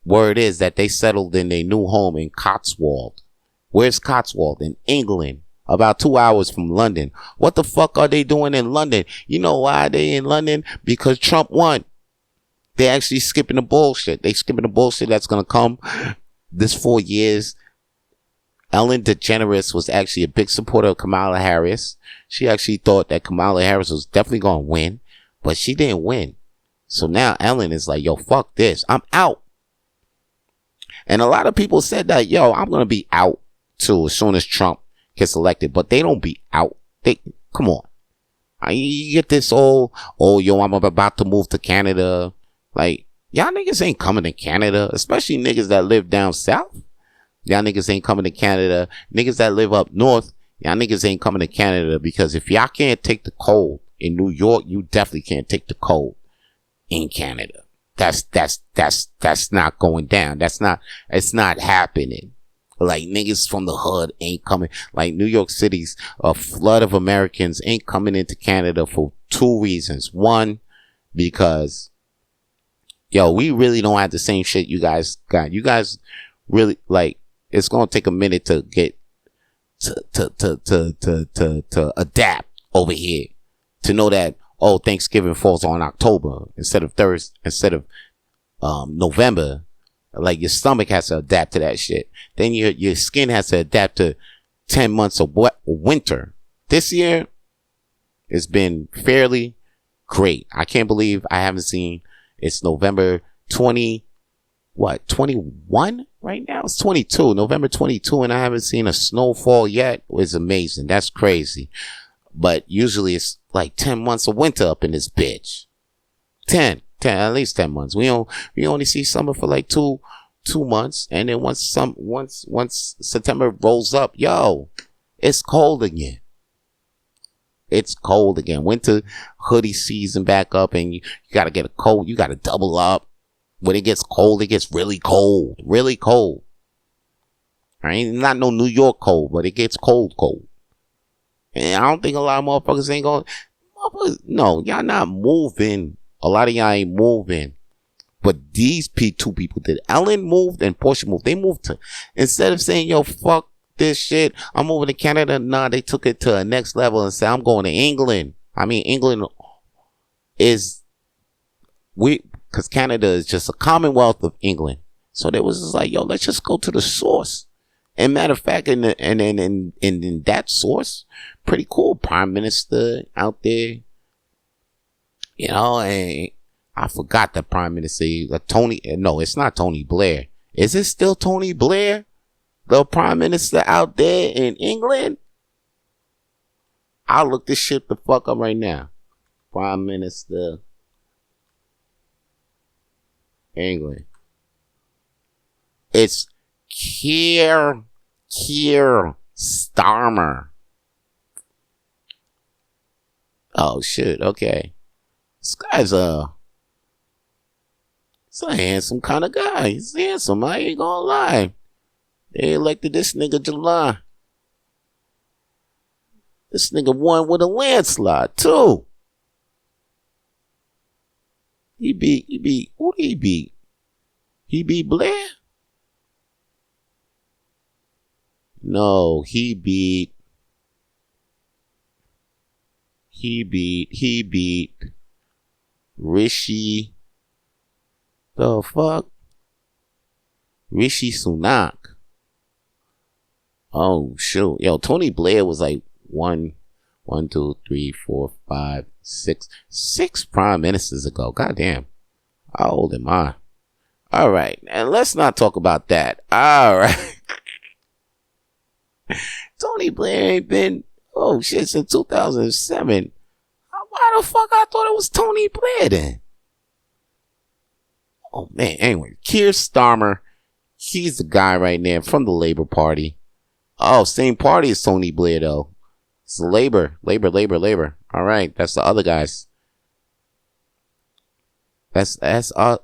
Word is that they settled in their new home in Cotswold. Where's Cotswold? In England. About 2 hours from London. What the fuck are they doing in London? You know why they in London? Because Trump won. They actually skipping the bullshit. They skipping the bullshit that's going to come this 4 years Ellen DeGeneres was actually a big supporter of Kamala Harris. She actually thought that Kamala Harris was definitely going to win, but she didn't win. So now Ellen is like, yo, fuck this. I'm out. And a lot of people said that, yo, I'm going to be out too as soon as Trump gets elected, but they don't be out. Come on. You get this yo, I'm about to move to Canada. Like, y'all niggas ain't coming to Canada, especially niggas that live down south. Y'all niggas ain't coming to Canada. Niggas that live up north, y'all niggas ain't coming to Canada, because if y'all can't take the cold in New York, you definitely can't take the cold in Canada. That's not going down. It's not happening. Like, niggas from the hood ain't coming. Like, New York City's a flood of Americans ain't coming into Canada for 2 reasons. One, because, yo, we really don't have the same shit you guys got. You guys really, like, it's gonna take a minute to get to adapt over here, to know that, oh, Thanksgiving falls on October instead of November. Like, your stomach has to adapt to that shit. Then your skin has to adapt to 10 months of winter. This year, it's been fairly great. I can't believe I haven't seen, it's November 21 right now? It's 22, November 22, and I haven't seen a snowfall yet. It's amazing. That's crazy. But usually it's like 10 months of winter up in this bitch. 10, at least 10 months. We only see summer for like two months, and then once September rolls up, yo, it's cold again. It's cold again. Winter hoodie season back up, and you gotta get a coat. You gotta double up. When it gets cold, it gets really cold. Really cold. Right? Not no New York cold, but it gets cold. And I don't think a lot of motherfuckers ain't going. No, y'all not moving. A lot of y'all ain't moving. But these two people did. Ellen moved and Portia moved. They moved to, instead of saying, yo, fuck this shit, I'm moving to Canada. Nah, they took it to a next level and said, I'm going to England. I mean, England is, because Canada is just a commonwealth of England. So they was just like, yo, let's just go to the source. And matter of fact, in that source, pretty cool. Prime Minister out there, you know, and I forgot the Prime Minister. No, it's not Tony Blair. Is it still Tony Blair, the Prime Minister out there in England? I'll look this shit the fuck up right now. Prime Minister, England. It's Keir Starmer. Oh shit, okay. This guy's he's a handsome kind of guy. He's handsome, I ain't gonna lie. They elected this nigga July. This nigga won with a landslide too. Who did he beat? He beat Blair? No, he beat Rishi. The fuck? Rishi Sunak. Oh shoot. Yo, Tony Blair was like 1, 2, 3, 4, 5, 6 prime ministers ago. Goddamn. How old am I? Alright, and let's not talk about that. Alright. Tony Blair ain't been, oh shit, since 2007. Why the fuck I thought it was Tony Blair then? Oh man, anyway, Keir Starmer, he's the guy right there from the Labour Party. Oh, same party as Tony Blair though. It's Labour. Alright, that's the other guys. That's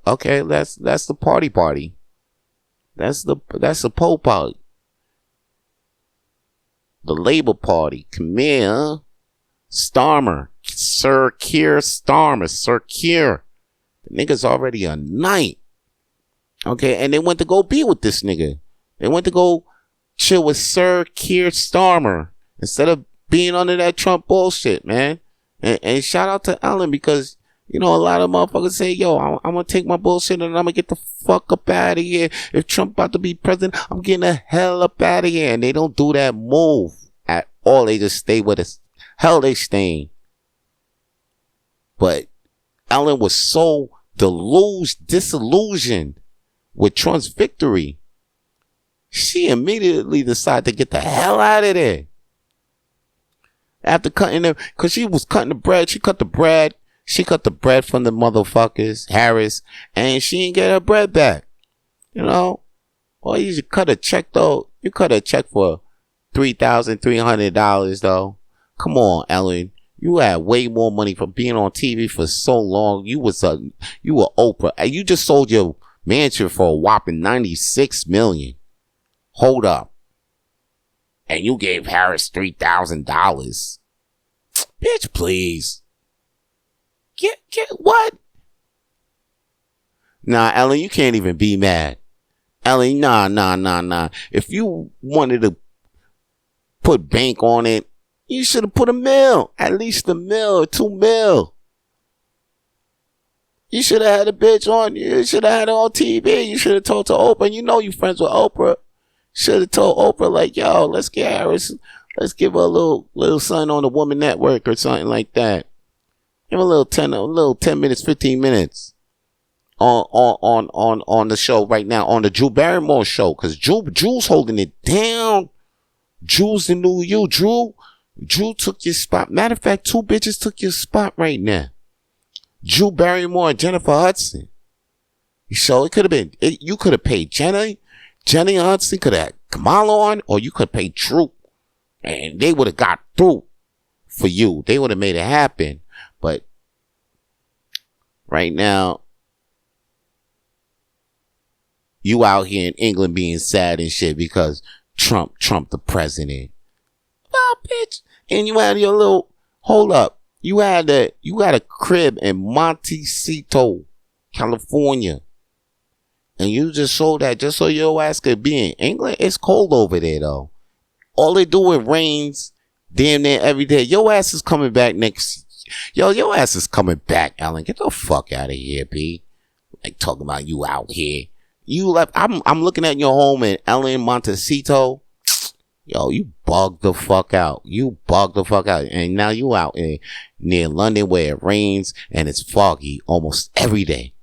okay, that's the party. That's the Pope party. The Labour Party. Come here. Starmer. Sir Keir Starmer. Sir Keir. The nigga's already a knight. Okay, and they went to go be with this nigga. They went to go chill with Sir Keir Starmer instead of being under that Trump bullshit, man. And shout out to Ellen, because You know, a lot of motherfuckers say, yo, I'm gonna take my bullshit and I'm gonna get the fuck up out of here. If Trump about to be president, I'm getting the hell up out of here. And they don't do that move at all. They just stay with us. Hell, they staying. But Ellen was so disillusioned with Trump's victory. She immediately decided to get the hell out of there. After cutting them, because she was cutting the bread. She cut the bread. She cut the bread from the motherfuckers, Harris, and she didn't get her bread back. You know? Well, you should cut a check, though. You cut a check for $3,300, though. Come on, Ellen. You had way more money from being on TV for so long. You were Oprah. And you just sold your mansion for a whopping $96 million. Hold up. And you gave Harris $3,000. Bitch, please. Get what? Nah, Ellen, you can't even be mad. Ellen, nah. If you wanted to put bank on it, you should have put $1 million. At least $1 million or $2 million. You should have had a bitch on. You should have had her on TV. You should have told to Oprah. And you know you friends with Oprah. Should have told Oprah, like, yo, let's get Harris. Let's give her a little something on the Woman Network or something like that. Give her a little 10 minutes, 15 minutes on the show right now, on the Drew Barrymore show, because Drew's holding it down. Drew's the new you. Drew took your spot. Matter of fact, 2 bitches took your spot right now. Drew Barrymore and Jennifer Hudson. So it could have been, you could have paid Jenny Hudson, could have had Kamala on, or you could pay Drew. And they would have got through for you. They would have made it happen. But right now, you out here in England being sad and shit because Trump the president. Oh, bitch. And you had your little, hold up. You had a crib in Montecito, California. And you just sold that just so your ass could be in England. It's cold over there, though. All they do is rains damn near every day. Your ass is coming back your ass is coming back, Ellen. Get the fuck out of here, B. Like, talking about you out here. You left. I'm looking at your home in Ellen, Montecito. Yo, you bugged the fuck out. And now you out near London where it rains and it's foggy almost every day.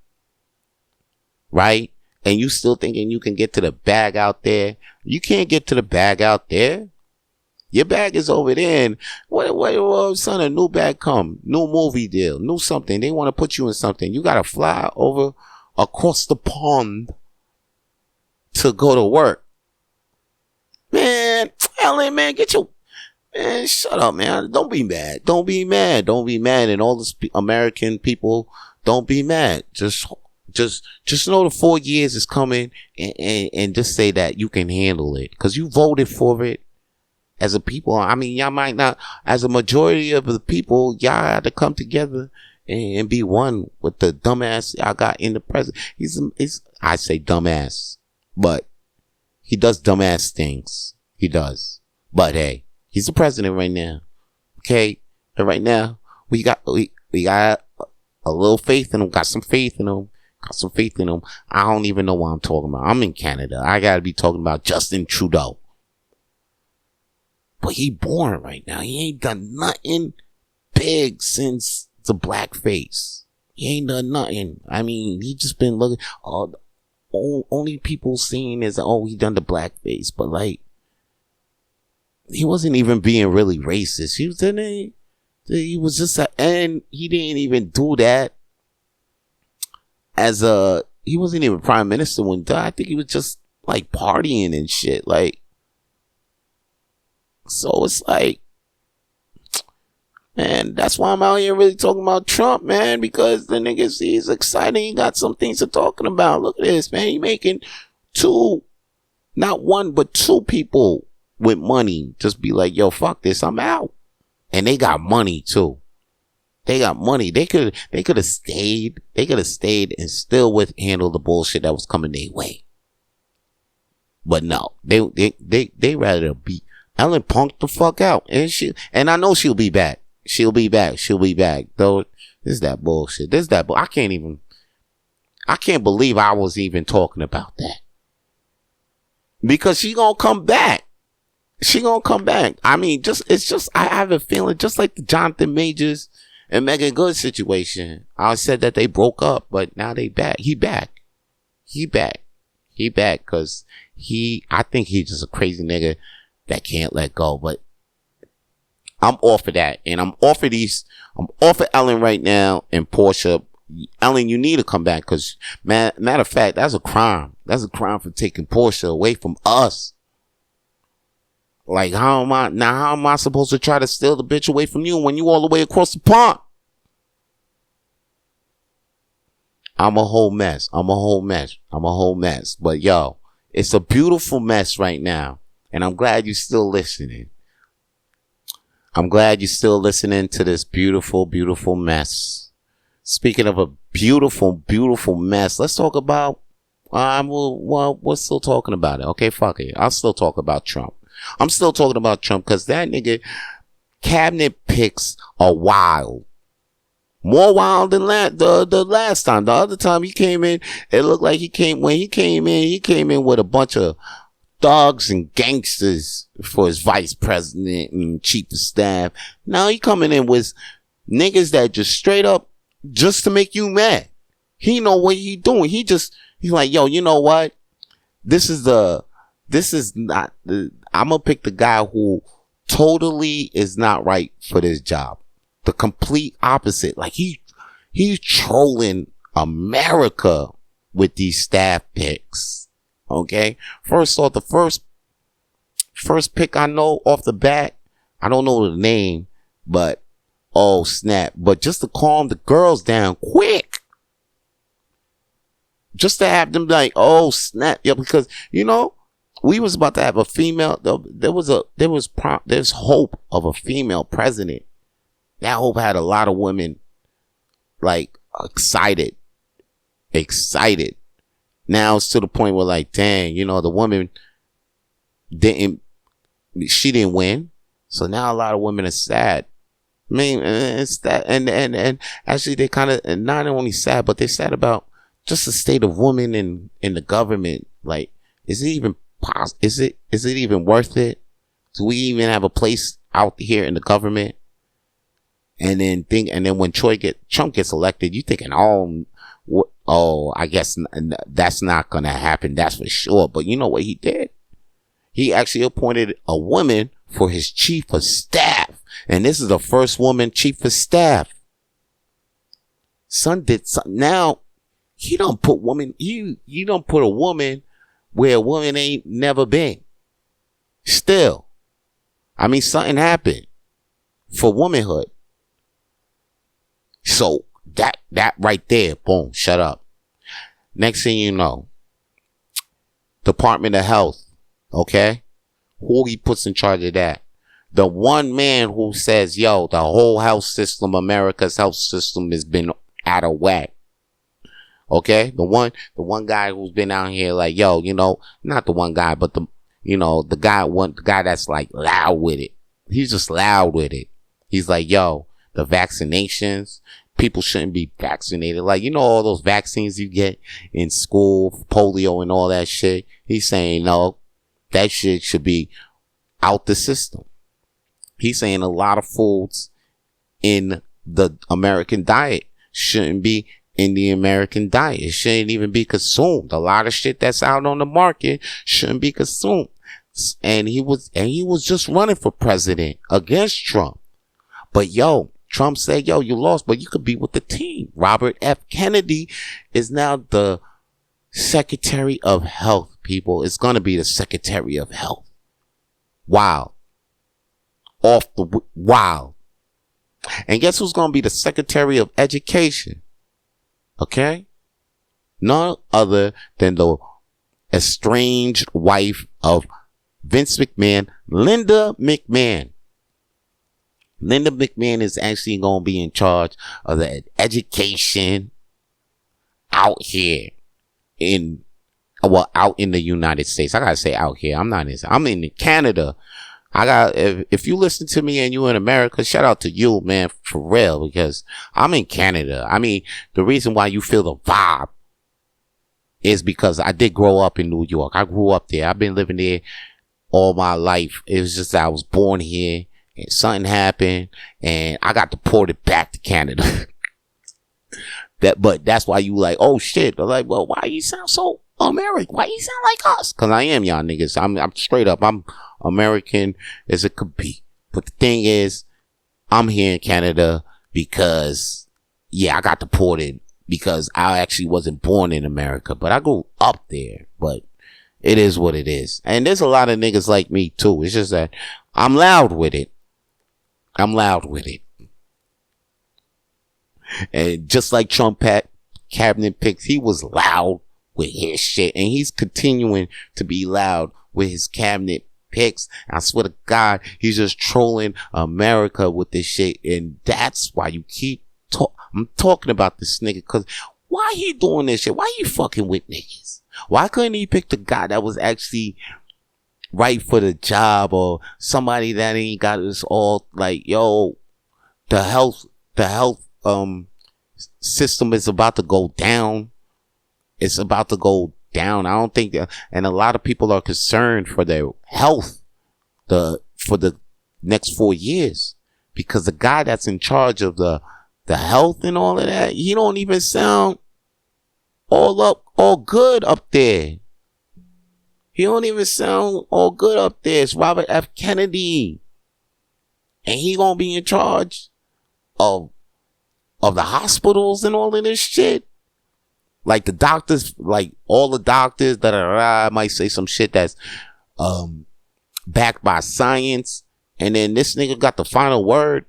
Right? And you still thinking you can get to the bag out there? You can't get to the bag out there. Your bag is over there. And what, son, a new bag come. New movie deal. New something. They want to put you in something. You got to fly over across the pond to go to work. Man, Ellen, man, man, shut up, man. Don't be mad. And all the American people, don't be mad. Just know the 4 years is coming and just say that you can handle it. Cause you voted for it as a people. I mean, y'all might not, as a majority of the people, y'all had to come together and be one with the dumbass y'all got in the president. I say dumbass, but he does dumbass things. He does. But hey, he's the president right now. Okay. And right now we got a little faith in him, got some faith in him. I don't even know what I'm talking about. I'm in Canada. I gotta be talking about Justin Trudeau. But he boring right now. He ain't done nothing big since the blackface. He ain't done nothing. I mean, he just been looking. Only people seeing is, he done the blackface. But like, he wasn't even being really racist. He was just, and he didn't even do that. He wasn't even prime minister when he died. I think he was just like partying and shit. Like, so it's like, man, that's why I'm out here really talking about Trump, man, because the niggas, he's exciting. He got some things to talking about. Look at this, man. He making not one, but 2 people with money just be like, yo, fuck this, I'm out. And they got money too. They got money. They could have stayed. They could have stayed and still handle the bullshit that was coming their way. But no, they rather be. Ellen punked the fuck out, and I know she'll be back. She'll be back. Though This is that bullshit. This is that I can't believe I was even talking about that. Because she gonna come back. She gonna come back. I mean, I have a feeling, just like the Jonathan Majors and Megan Good situation. I said that they broke up, but now they back. He back. Cause I think he's just a crazy nigga that can't let go. But I'm off of that. And I'm off of Ellen right now and Portia. Ellen, you need to come back, because matter of fact, that's a crime. That's a crime for taking Portia away from us. Like, how am I supposed to try to steal the bitch away from you when you all the way across the pond? I'm a whole mess. But yo, it's a beautiful mess right now. And I'm glad you're still listening. I'm glad you're still listening to this beautiful, beautiful mess. Speaking of a beautiful, beautiful mess, let's talk about, we're still talking about it. Okay, fuck it. I'll still talk about Trump. I'm still talking about Trump because that nigga cabinet picks are wild. More wild than the last time. The other time he came in, it looked like he came in with a bunch of thugs and gangsters for his vice president and chief of staff. Now he coming in with niggas that just straight up just to make you mad. He know what he doing. He's like, yo, you know what? I'm gonna pick the guy who totally is not right for this job. The complete opposite. Like he's trolling America with these staff picks. Okay. First off, the first pick I know off the bat, I don't know the name, but oh snap. But just to calm the girls down quick. Just to have them like, oh snap. Yeah, because we was about to have a female. There's hope of a female president. That hope had a lot of women like excited. Now it's to the point where like, dang, the woman didn't win. So now a lot of women are sad. I mean, it's that, and actually they kind of not only sad, but they're sad about just the state of women in the government. Like, is it even possible? Is it even worth it? Do we even have a place out here in the government? And then when Trump gets elected, you thinking, I guess that's not gonna happen. That's for sure. But you know what he did? He actually appointed a woman for his chief of staff. And this is the first woman chief of staff. Son did something. Now, he don't put a woman where a woman ain't never been. Still. I mean, something happened for womanhood. So that right there, boom, shut up. Next thing you know, Department of Health, okay? Who he puts in charge of that? The one man who says, yo, the whole health system, America's health system has been out of whack. Okay? The one guy who's been out here like, yo, not the one guy, but the guy that's like loud with it. He's just loud with it. He's like, yo, the vaccinations, people shouldn't be vaccinated. Like, all those vaccines you get in school, polio and all that shit. He's saying, no, that shit should be out the system. He's saying a lot of foods in the American diet shouldn't be in the American diet. It shouldn't even be consumed. A lot of shit that's out on the market shouldn't be consumed. And he was just running for president against Trump. But yo, Trump said, yo, you lost, but you could be with the team. Robert F. Kennedy is now the Secretary of Health, people. It's going to be the Secretary of Health. Wow. Wow. And guess who's going to be the Secretary of Education? Okay? None other than the estranged wife of Vince McMahon, Linda McMahon. Linda McMahon is actually going to be in charge of the education out here out in the United States. I got to say out here. I'm in Canada. if you listen to me and you in America, shout out to you, man, for real, because I'm in Canada. I mean, the reason why you feel the vibe is because I did grow up in New York. I grew up there. I've been living there all my life. It was just that I was born here and something happened and I got deported back to Canada. But that's why you like, oh shit. I'm like, well, why you sound so American? Why you sound like us? Cause I am y'all niggas. I'm straight up. I'm American as it could be. But the thing is, I'm here in Canada because, yeah, I got deported because I actually wasn't born in America, but I grew up there. But it is what it is. And there's a lot of niggas like me too. It's just that I'm loud with it. And just like Trump had cabinet picks, he was loud with his shit. And he's continuing to be loud with his cabinet picks. I swear to God, he's just trolling America with this shit. And that's why you keep I'm talking about this nigga, because why he doing this shit? Why he fucking with niggas? Why couldn't he pick the guy that was actually right for the job, or somebody that ain't got us all like, yo, the health system is about to go down. It's about to go down. I don't think that, and a lot of people are concerned for their health for the next 4 years, because the guy that's in charge of the health and all of that, he don't even sound all good up there. He don't even sound all good up there. It's Robert F. Kennedy. And he gonna be in charge of the hospitals and all of this shit. Like the doctors, like all the doctors that I might say some shit that's backed by science. And then this nigga got the final word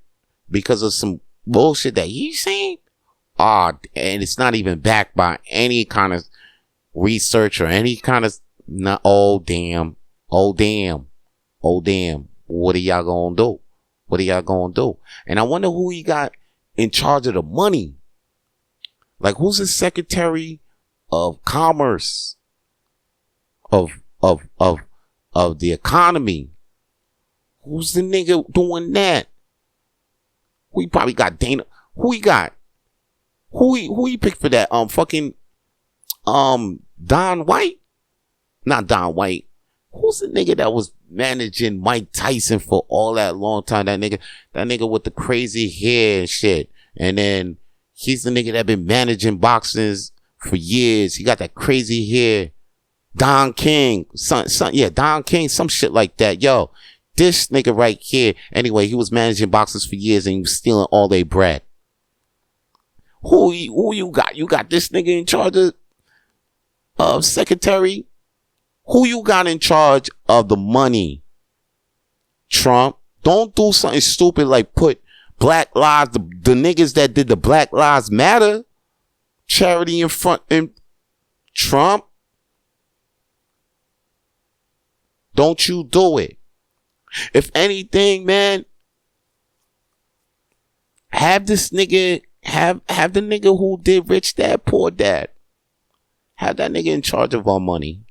because of some bullshit that he's saying. And it's not even backed by any kind of research or any kind of, oh damn. What are y'all gonna do? And I wonder who he got in charge of the money. Like, who's the Secretary of Commerce of the economy? Who's the nigga doing that? We probably got Dana. Who he got? Who he picked for that? Don White? Not Don White. Who's the nigga that was managing Mike Tyson for all that long time? That nigga with the crazy hair and shit. And then he's the nigga that been managing boxers for years. He got that crazy hair. Don King. Don King, some shit like that. Yo, this nigga right here. Anyway, he was managing boxers for years and he was stealing all their bread. Who you got? You got this nigga in charge of secretary? Who you got in charge of the money? Trump. Don't do something stupid like put Black Lives, the niggas that did the Black Lives Matter charity in front of Trump. Don't you do it. If anything, man, have this nigga, have the nigga who did Rich Dad, Poor Dad. Have that nigga in charge of our money.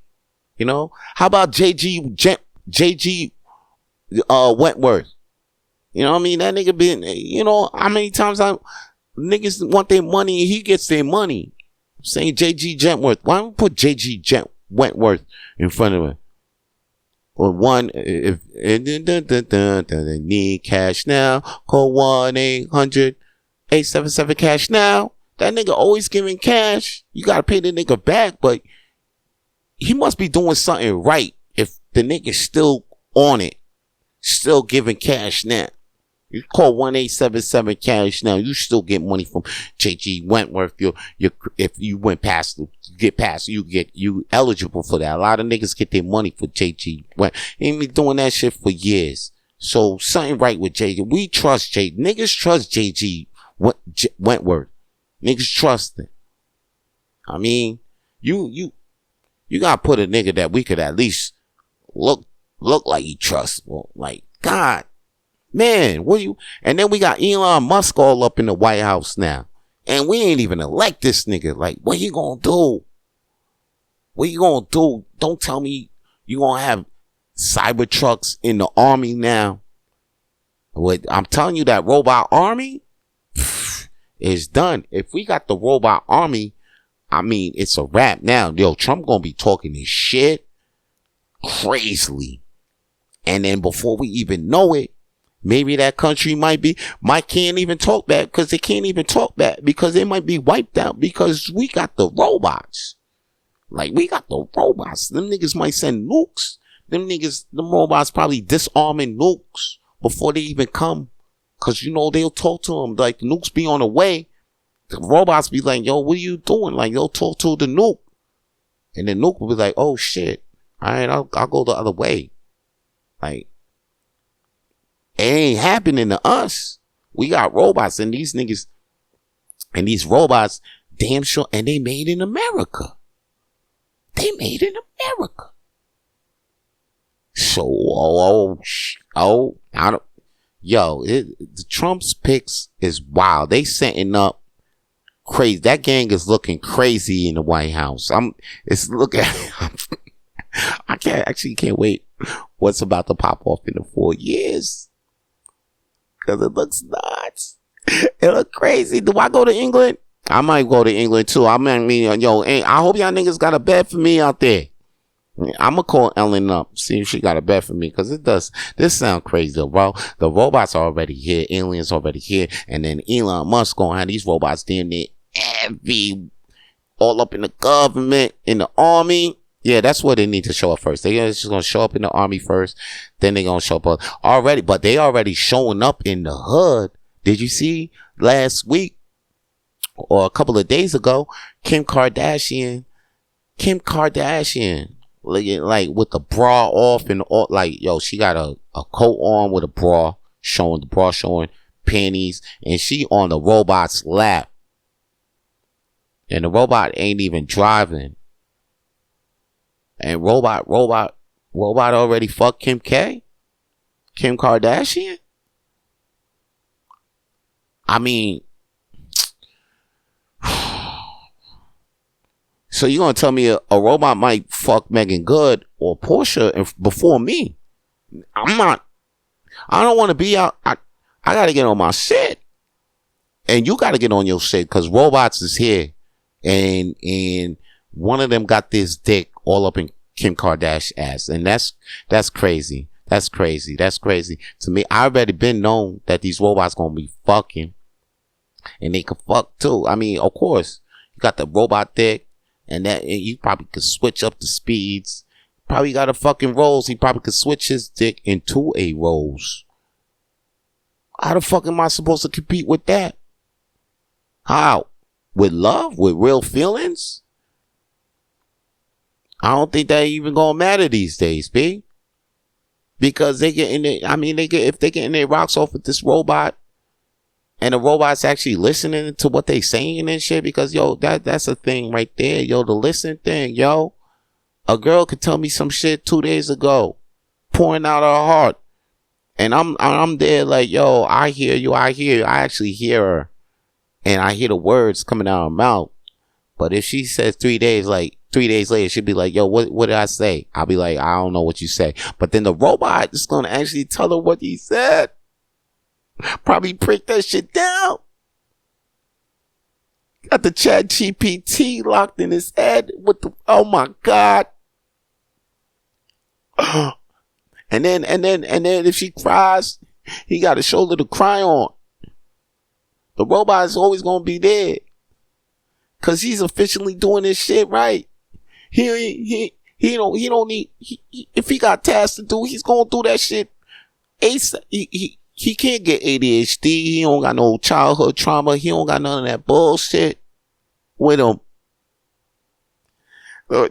You know? How about JG Wentworth? You know what I mean? That nigga been, you know, how many times niggas want their money and he gets their money. I'm saying JG Wentworth. Why don't we put JG Wentworth in front of him? Or one, if they need cash now, call 1-800-877-CASH now. That nigga always giving cash. You gotta pay the nigga back, but he must be doing something right if the nigga's still on it, still giving cash now. You call 1-877-CASH now. You still get money from JG Wentworth. If you went past, you eligible for that. A lot of niggas get their money for JG Wentworth. He ain't been doing that shit for years. So something right with JG. We trust JG. Niggas trust JG Wentworth. Niggas trust it. I mean, you gotta put a nigga that we could at least look like he trustable. Like, God, man, and then we got Elon Musk all up in the White House now. And we ain't even elect this nigga. Like, what you gonna do? What you gonna do? Don't tell me you gonna have Cybertrucks in the army now. What I'm telling you, that robot army is done. If we got the robot army, I mean, it's a wrap now. Yo, Trump gonna be talking his shit crazily. And then before we even know it, maybe that country can't even talk back, because they can't even talk back because they might be wiped out because we got the robots. Like, we got the robots. Them niggas might send nukes. Them robots probably disarming nukes before they even come. Cause they'll talk to them. Like, the nukes be on the way. The robots be like, yo, what are you doing? Like, they'll talk to the nuke. And the nuke will be like, oh shit. Alright, I'll go the other way. Like, it ain't happening to us. We got robots, and these niggas and these robots, damn sure, and they made in America. They made in America. So, the Trump's picks is wild. They setting up crazy. That gang is looking crazy in the White House. I can't wait what's about to pop off in the 4 years. Cause it looks nuts. It look crazy. Do I go to England? I might go to England too. I hope y'all niggas got a bed for me out there. I'm gonna call Ellen up, see if she got a bed for me, cause this sound crazy though, bro. The robots are already here, aliens already here, and then Elon Musk gonna have these robots damn near all up in the government, in the army. Yeah, that's what they need to show up first. They're just gonna show up in the army first, then they're gonna show up but they already showing up in the hood. Did you see last week or a couple of days ago, Kim Kardashian, like with the bra off and all, like, yo, she got a coat on with a bra showing panties, and she on the robot's lap, and the robot ain't even driving, and robot already fucked Kim Kardashian. I mean, so you gonna tell me a robot might fuck Megan Good or Portia before me? I don't want to be out. I gotta get on my shit, and you gotta get on your shit, because robots is here, and one of them got this dick all up in Kim Kardashian's ass, and that's crazy. That's crazy. To me, I already been known that these robots gonna be fucking, and they can fuck too. I mean, of course, you got the robot dick, and you probably could switch up the speeds. Probably got a fucking Rolls. He probably could switch his dick into a Rolls. How the fuck am I supposed to compete with that? How? With love? With real feelings? I don't think that even gonna matter these days, B. Because they get in if they get in their rocks off with this robot, and the robot's actually listening to what they saying and shit, because yo, that's a thing right there, yo, the listen thing, yo. A girl could tell me some shit 2 days ago, pouring out her heart, and I'm there like, yo, I hear you, I actually hear her, and I hear the words coming out of her mouth. But if she says 3 days, like 3 days later, she'll be like, yo, what did I say? I'll be like, I don't know what you say. But then the robot is gonna actually tell her what he said. Probably break that shit down. Got the Chat GPT locked in his head with the, oh my God. And then if she cries, he got a shoulder to cry on. The robot is always gonna be there, cause he's officially doing this shit right. He don't need, if he got tasks to do, he's gonna do that shit ASAP. He can't get ADHD. He don't got no childhood trauma. He don't got none of that bullshit with him.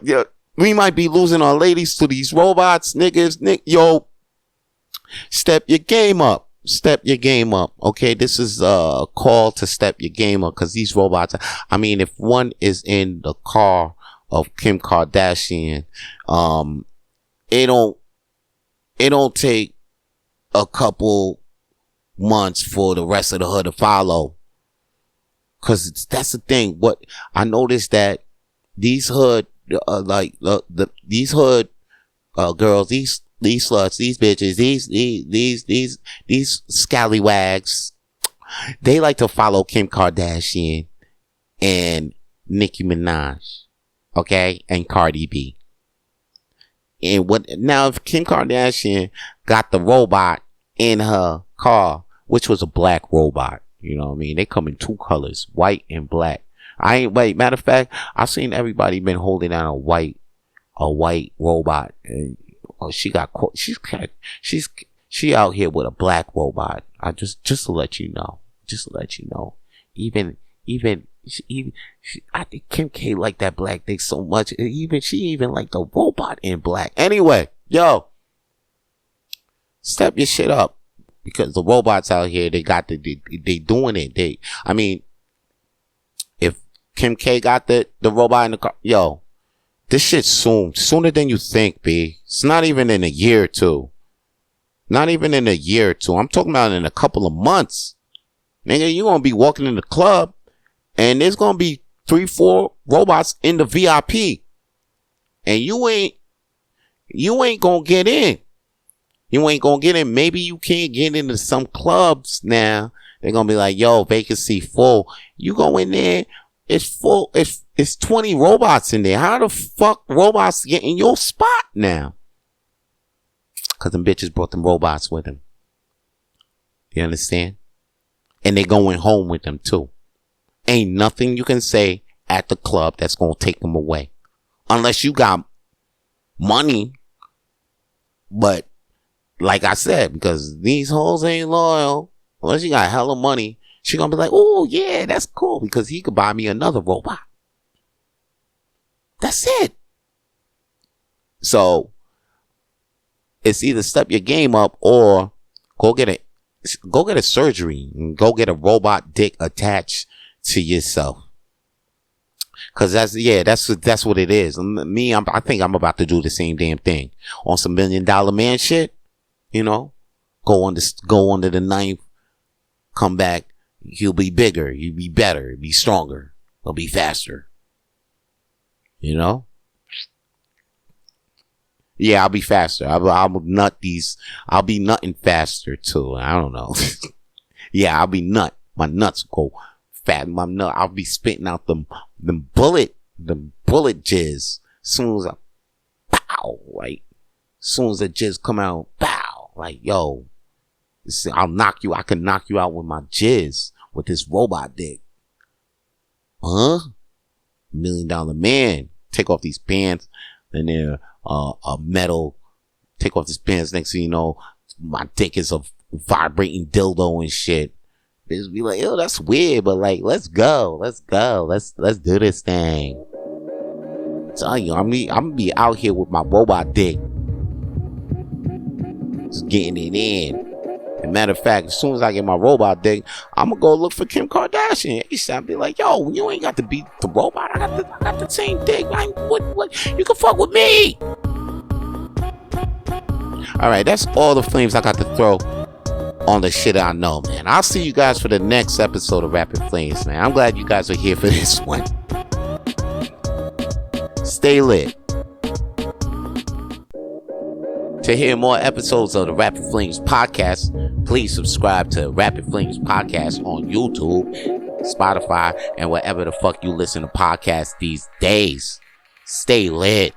Yeah, we might be losing our ladies to these robots, niggas. Yo, step your game up. Okay, this is a call to step your game up, because these robots, I mean, if one is in the car of Kim Kardashian, it don't take a couple months for the rest of the hood to follow, because that's the thing. What I noticed, that these hood these hood girls, these these sluts, these bitches, these scallywags, they like to follow Kim Kardashian and Nicki Minaj, okay, and Cardi B. And what now? If Kim Kardashian got the robot in her car, which was a black robot, you know what I mean? They come in two colors, white and black. Matter of fact, I've seen everybody been holding down a white robot, and she out here with a black robot. I just to let you know, even I think Kim K like that black dick so much. She even like the robot in black. Anyway, yo, step your shit up, because the robots out here, they doing it. If Kim K got the robot in the car, yo, this shit sooner than you think, B. It's not even in a year or two. I'm talking about in a couple of months. Nigga, you gonna be walking in the club and there's gonna be 3-4 robots in the VIP. And you ain't gonna get in. Maybe you can't get into some clubs now. They're gonna be like, yo, vacancy full. You go in there, it's full. It's 20 robots in there. How the fuck robots get in your spot now? Cause them bitches brought them robots with them. You understand? And they going home with them too. Ain't nothing you can say at the club that's gonna take them away. Unless you got money. But like I said, because these hoes ain't loyal, unless you got hella money, she gonna be like, oh yeah, that's cool, because he could buy me another robot. That's it. So it's either step your game up or go get a surgery and go get a robot dick attached to yourself. Cause that's what it is. I think I'm about to do the same damn thing on some $1 Million Man shit. You know, go under the knife, come back. He'll be bigger. He'll be better. He'll be stronger. He'll be faster. You know? Yeah, I'll be faster. I'll be nutting faster too. I don't know. Yeah, I'll be nut. My nuts go fat. I'll be spitting out them bullet jizz. Soon as soon as the jizz come out, pow, like, yo, I can knock you out with my jizz with this robot dick. Huh? $1 Million Man. Take off these pants, and they're a metal. Take off these pants. Next thing you know, my dick is a vibrating dildo and shit. Bitches be like, yo, that's weird, but like, let's go, let's do this thing. I'm telling you, I'm gonna be out here with my robot dick, just getting it in. As a matter of fact, as soon as I get my robot dick, I'm gonna go look for Kim Kardashian. I'll be like, yo, you ain't got to beat the robot. I got the same dick. What? You can fuck with me. All right, that's all the flames I got to throw on the shit I know, man. I'll see you guys for the next episode of Rapid Flames, man. I'm glad you guys are here for this one. Stay lit. To hear more episodes of the Rapid Flames podcast, please subscribe to Rapid Flames podcast on YouTube, Spotify, and wherever the fuck you listen to podcasts these days. Stay lit.